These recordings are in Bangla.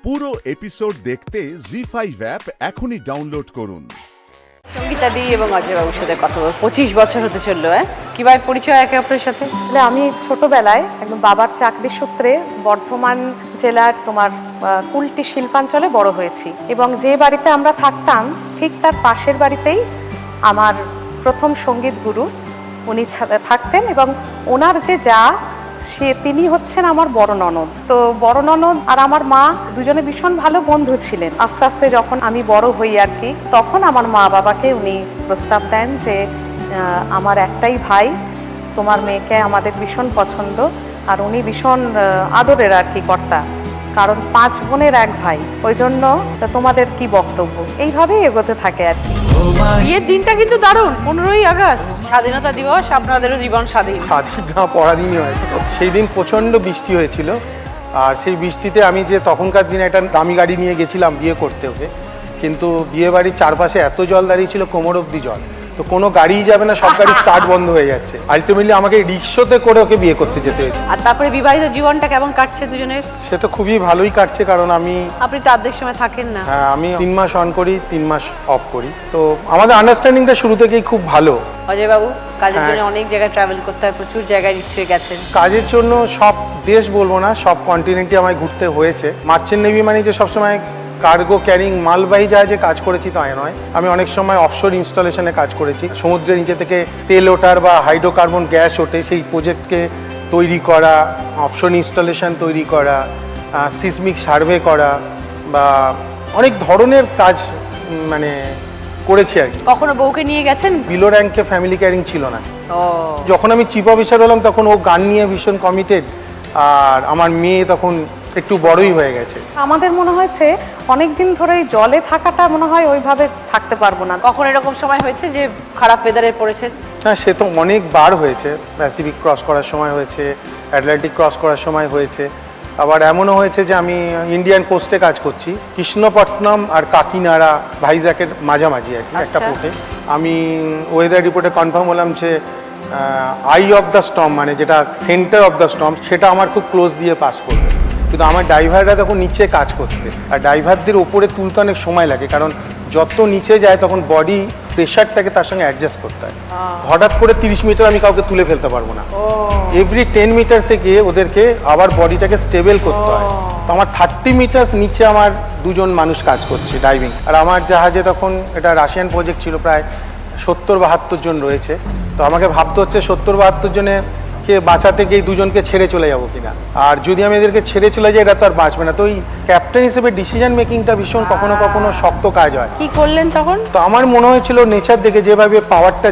পুরো এপিসোড দেখতে জি5 অ্যাপ এখনই ডাউনলোড করুন। সঙ্গীতা দি এবং অজয় বাবুর সাথে কথা বলবো। 25 বছর হতে চললো, কিভাবে পরিচয় একে অপরের সাথে? আমি ছোটবেলায় একদম বাবার চাকরির সূত্রে বর্ধমান জেলার কুলটি শিল্পাঞ্চলে বড় হয়েছি এবং যে বাড়িতে আমরা থাকতাম ঠিক তার পাশের বাড়িতেই আমার প্রথম সঙ্গীত গুরু উনি থাকতেন এবং ওনার যে তিনি হচ্ছেন আমার বড় ননদ। তো বড় ননদ আর আমার মা দুজনে ভীষণ ভালো বন্ধু ছিলেন। আস্তে আস্তে যখন আমি বড় হই আর কি, তখন আমার মা বাবাকে উনি প্রস্তাব দেন যে আমার একটাই ভাই, তোমার মেয়েকে আমাদের ভীষণ পছন্দ, আর উনি ভীষণ আদরের আর কি কর্তা, কারণ 5 বোনের 1 ভাই, ওই জন্য তোমাদের কি বক্তব্য, এইভাবেই এগোতে থাকে আর কি। বিয়ের দিনটা কিন্তু দারুণ, 15ই আগস্ট স্বাধীনতা দিবস, আপনাদেরও জীবন স্বাধীন। স্বাধীনতা পরাদিনই হয়তো সেই দিন প্রচণ্ড বৃষ্টি হয়েছিল, আর সেই বৃষ্টিতে আমি যে তখনকার দিনে একটা দামি গাড়ি নিয়ে গেছিলাম বিয়ে করতে ওকে, কিন্তু বিয়ে বাড়ির চারপাশে এত জল দাঁড়িয়েছিল, কোমর অব্দি জল, তো কোনো গাড়িই যাবে না, সব গাড়ি স্টার্ট বন্ধ হয়ে যাচ্ছে। আলটিমেটলি আমাকে রিক্সাতে করে ওকে বিয়ে করতে যেতে হয়েছে। আর তারপরে বিবাহিত জীবনটা কেমন কাটছে দুজনের? সে তো খুবই ভালোই কাটছে, কারণ আপনি তো অর্ধেক সময় থাকেন না। হ্যাঁ, আমি 3 মাস অন করি, 3 মাস অফ করি, তো আমাদের আন্ডারস্ট্যান্ডিংটা শুরু থেকেই খুব ভালো। অজয় বাবু, কাজের জন্য অনেক জায়গায় ট্রাভেল করতে হয়, প্রচুর জায়গায় নিশ্চয়ই গেছেন। কাজের জন্য সব দেশ বলবো না, সব কন্টিনেন্টে আমায় ঘুরতে হয়েছে। মার্চেন্ট নেভি মানে যে সবসময় কার্গো ক্যারিং মালবাহী জাহাজে কাজ করেছি তাই নয়, আমি অনেক সময় অফশোর ইনস্টলেশনে কাজ করেছি। সমুদ্রের নিচে থেকে তেল ওঠার বা হাইড্রোকার্বন গ্যাস ওঠে, সেই প্রজেক্টকে তৈরি করা, অফশোর ইনস্টলেশন তৈরি করা, সিসমিক সার্ভে করা, বা অনেক ধরনের কাজ মানে করেছি আর কি। কখনো বউকে নিয়ে গেছেন? বিলো র্যাঙ্কে ফ্যামিলি ক্যারিং ছিল না। ও, যখন আমি চিফ অফিসার হলাম তখন ও গান নিয়ে ভীষণ কমিটেড, আর আমার মেয়ে তখন একটু বড়ই হয়ে গেছে। আমাদের মনে হয়েছে অনেকদিন ধরে জলে থাকাটা মনে হয় ওইভাবে থাকতে পারবো না। কখন এরকম সময় হয়েছে যে খারাপ ওয়েদারে পড়েছেন? হ্যাঁ, সে তো অনেকবার হয়েছে। প্যাসিফিক ক্রস করার সময় হয়েছে, অ্যাটলান্টিক ক্রস করার সময় হয়েছে, আবার এমনও হয়েছে যে আমি ইন্ডিয়ান কোস্টে কাজ করছি, কৃষ্ণপট্টনম আর কাকিনাড়া ভাইজ্যাকের মাঝামাঝি আর কি একটা পোর্টে। আমি ওয়েদার রিপোর্টে কনফার্ম হলাম যে আই অফ দ্য স্টর্ম, মানে যেটা সেন্টার অফ দ্য স্টর্ম, সেটা আমার খুব ক্লোজ দিয়ে পাস করবে। কিন্তু আমার ড্রাইভাররা তখন নিচে কাজ করতে, আর ড্রাইভারদের ওপরে তুলতে অনেক সময় লাগে, কারণ যত নিচে যায় তখন বডি প্রেশারটাকে তার সঙ্গে অ্যাডজাস্ট করতে হয়। হঠাৎ করে 30 মিটার আমি কাউকে তুলে ফেলতে পারবো না, এভরি 10 মিটার্সে গিয়ে ওদেরকে আবার বডিটাকে স্টেবল করতে হয়। তো আমার 30 মিটার্স নিচে আমার 2জন মানুষ কাজ করছে ড্রাইভিং, আর আমার জাহাজে তখন এটা রাশিয়ান প্রজেক্ট ছিল, প্রায় 70-72 জন রয়েছে। তো আমাকে ভাবতে হচ্ছে 70-72 জনকে বাঁচাতে গিয়ে 2জনকে ছেড়ে চলে যাবো কিনা, আর যদি আমি এদেরকে ছেড়ে চলে যাই এটা তো আর বাঁচবে না। তো ওই ক্যাপ্টেন হিসেবে ডিসিশন মেকিংটা ভীষণ কখনো কখনো শক্ত কাজ হয়। কি করলেন তখন? তো আমার মনে হয়েছিল নেচার দেখে যেভাবে পাওয়ারটা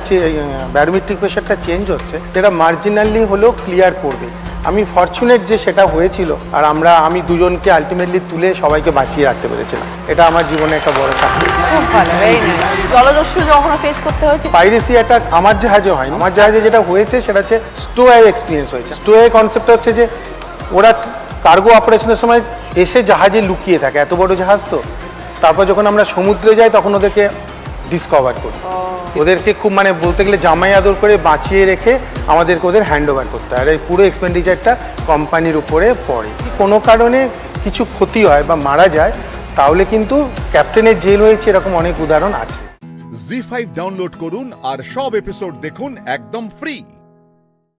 ব্যারোমেট্রিক প্রেশারটা চেঞ্জ হচ্ছে, সেটা মার্জিনালি হলেও ক্লিয়ার করবে। আমি ফরচুনেট যে সেটা হয়েছিল, আর আমি 2জনকে আলটিমেটলি তুলে সবাইকে বাঁচিয়ে রাখতে পেরেছিলাম। এটা আমার জীবনে একটা বড় সাকসেস। খুব ভালো। জলদস্যু যখন ফেস করতে হয়েছে? পাইরেসি অ্যাটাক আমার জাহাজে হয়নি, আমার জাহাজে যেটা হয়েছে সেটা হচ্ছে স্টোয়াই এক্সপিরিয়েন্স হয়েছে। স্টোয়াই কনসেপ্টটা হচ্ছে যে ওরা কার্গো অপারেশনের সময় এসে জাহাজে লুকিয়ে থাকে, এত বড় জাহাজ তো। তারপর যখন আমরা সমুদ্রে যাই তখন ওদেরকে ডিসকভার করি, ওদেরকে খুব মানে বলতে গেলে জামাই আদর করে বাঁচিয়ে রেখে আমাদেরকে ওদের হ্যান্ড ওভার করতে হয়, আর এই পুরো এক্সপেন্ডিচারটা কোম্পানির উপরে পড়ে। কোনো কারণে কিছু ক্ষতি হয় বা মারা যায় তাহলে কিন্তু ক্যাপ্টেনের জেল হয়েছে, এরকম অনেক উদাহরণ আছে। জি5 ডাউনলোড করুন আর সব এপিসোড দেখুন একদম ফ্রি।